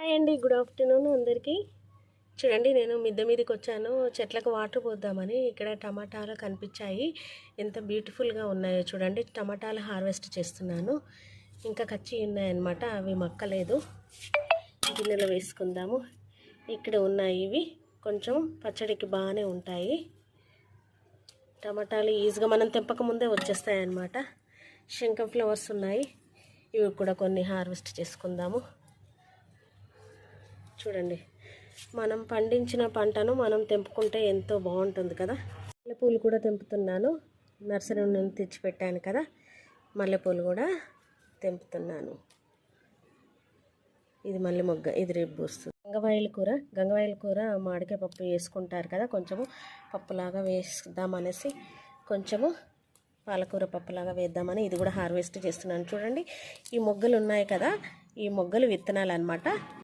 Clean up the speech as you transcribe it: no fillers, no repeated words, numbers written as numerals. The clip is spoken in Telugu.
హాయ్ అండి, గుడ్ ఆఫ్టర్నూన్ అందరికీ. చూడండి, నేను మిద్దె మీదకి వచ్చాను చెట్లకు వాటర్ పోద్దామని. ఇక్కడ టమాటాలు కనిపించాయి, ఎంత బ్యూటిఫుల్గా ఉన్నాయో చూడండి. టమాటాలు హార్వెస్ట్ చేస్తున్నాను, ఇంకా కచ్చి ఉన్నాయన్నమాట, అవి మక్కలేదు. గిన్నెలో వేసుకుందాము. ఇక్కడ ఉన్నాయి ఇవి, కొంచెం పచ్చడికి బాగానే ఉంటాయి. టమాటాలు ఈజీగా మనం తెంపక ముందే వచ్చేస్తాయి అన్నమాట. శంఖం ఫ్లవర్స్ ఉన్నాయి, ఇవి కూడా కొన్ని హార్వెస్ట్ చేసుకుందాము. చూడండి, మనం పండించిన పంటను మనం తెంపుకుంటే ఎంతో బాగుంటుంది కదా. మల్లెపూలు కూడా తెంపుతున్నాను, నర్సరీ నుండి తెచ్చిపెట్టాను కదా, మల్లెపూలు కూడా తెంపుతున్నాను. ఇది మల్లె మొగ్గ, ఇది రేపు పూస్తుంది. గంగవాయిల కూర మామిడికాయ పప్పు వేసుకుంటారు కదా, కొంచెము పప్పులాగా వేద్దామనేసి, కొంచెము పాలకూర పప్పులాగా వేద్దామని ఇది కూడా హార్వెస్ట్ చేస్తున్నాను. చూడండి, ఈ మొగ్గలు ఉన్నాయి కదా, ఈ మొగ్గలు విత్తనాలు అన్నమాట.